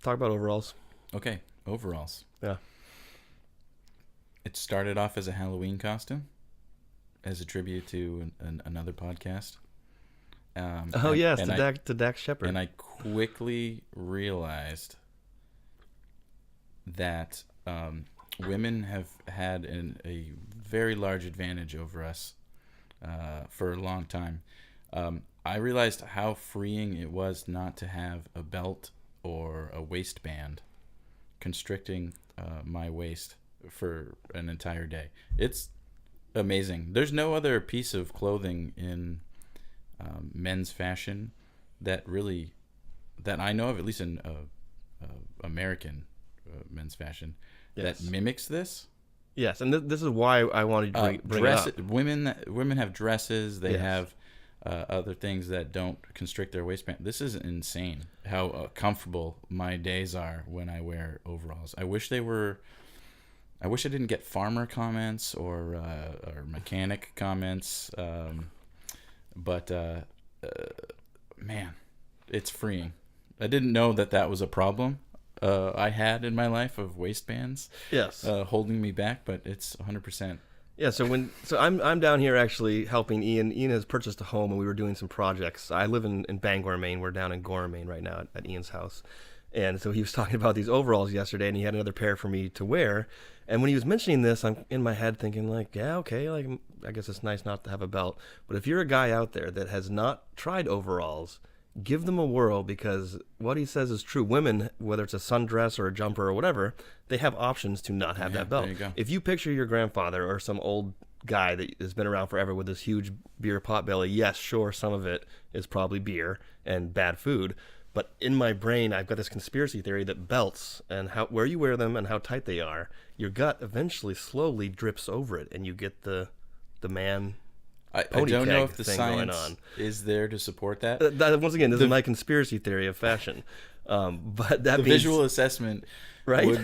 talk about overalls. Okay, overalls. Yeah. It started off as a Halloween costume, as a tribute to another podcast. Yes, to Dax Shepard. And I quickly realized that women have had a very large advantage over us for a long time. I realized how freeing it was not to have a belt or a waistband constricting my waist for an entire day. It's amazing. There's no other piece of clothing in men's fashion that I know of, at least in American men's fashion, that mimics this. Yes, and this is why I wanted to bring it up. Women have dresses. They have other things that don't constrict their waistband. This is insane how comfortable my days are when I wear overalls. I wish I didn't get farmer comments or mechanic comments. But man, it's freeing. I didn't know that was a problem I had in my life of waistbands. Yes. Holding me back, but it's 100%. Yeah, so I'm down here actually helping Ian. Ian has purchased a home, and we were doing some projects. I live in Bangor, Maine. We're down in Gorham, Maine right now at Ian's house. And so he was talking about these overalls yesterday, and he had another pair for me to wear. And when he was mentioning this, I'm in my head thinking like, yeah, okay, like I guess it's nice not to have a belt. But if you're a guy out there that has not tried overalls, give them a whirl, because what he says is true. Women, whether it's a sundress or a jumper or whatever, they have options to not have that belt. There you go. If you picture your grandfather or some old guy that has been around forever with this huge beer pot belly, yes, sure, some of it is probably beer and bad food. But in my brain, I've got this conspiracy theory that belts and where you wear them and how tight they are, your gut eventually slowly drips over it, and you get the man. I don't know if the science is there to support that. Once again, this is my conspiracy theory of fashion. But that visual assessment, right?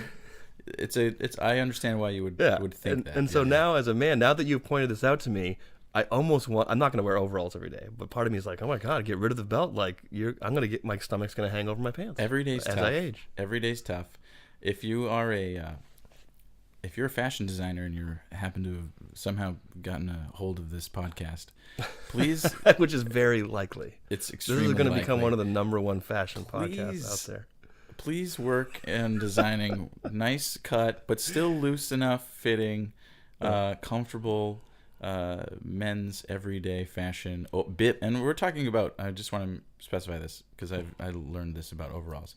I understand why you would think that. And so now, as a man, now that you've pointed this out to me, I almost want. I'm not going to wear overalls every day, but part of me is like, oh my god, get rid of the belt. Like I'm going to get my stomach's going to hang over my pants. Every day's as tough. I age. Every day's tough. If you're a fashion designer and you happen to have somehow gotten a hold of this podcast, please, which is very likely, it's extremely. This is going to likely. become one of the #1 fashion podcasts out there. Please work in designing nice cut, but still loose enough fitting, comfortable. Men's everyday fashion and we're talking about, I just want to specify this because I learned this about overalls.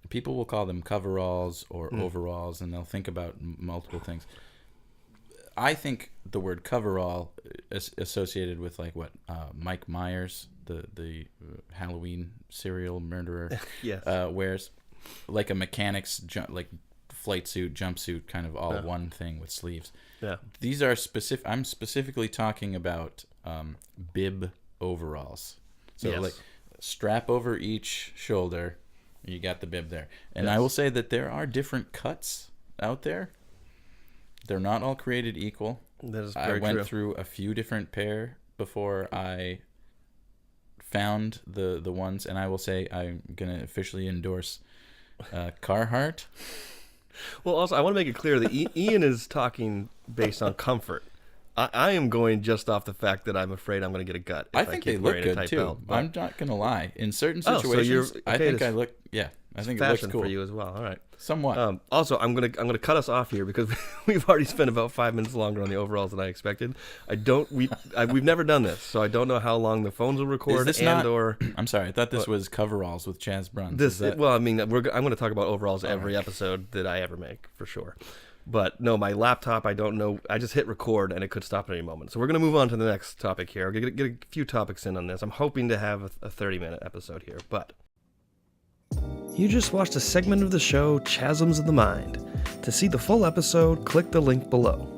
People will call them coveralls or overalls, and they'll think about multiple things. I think the word coverall is associated with like what Mike Myers, the Halloween serial murderer, yes. Wears, like a mechanic's like flight suit, jumpsuit, kind of all one thing with sleeves. Yeah. These are specific. I'm specifically talking about bib overalls. So like strap over each shoulder, you got the bib there. And I will say that there are different cuts out there. They're not all created equal. That is very true. I went through a few different pair before I found the ones, and I will say I'm gonna officially endorse Carhartt. Well, also, I want to make it clear that Ian is talking based on comfort. I am going just off the fact that I'm afraid I'm going to get a gut. I think they look good, too. Belt, I'm not going to lie. In certain situations, I think I look, I think it looks cool. for you as well. All right. Somewhat. Also, I'm gonna cut us off here because we've already spent about 5 minutes longer on the overalls than I expected. We've never done this, so I don't know how long the phones will record. I'm sorry, I thought this was coveralls with Chaz Bruns. I'm going to talk about overalls every episode that I ever make for sure. But no, my laptop, I don't know. I just hit record and it could stop at any moment. So we're going to move on to the next topic here. We're going to get a few topics in on this. I'm hoping to have a 30-minute episode here, but. You just watched a segment of the show Chasms of the Mind. To see the full episode, click the link below.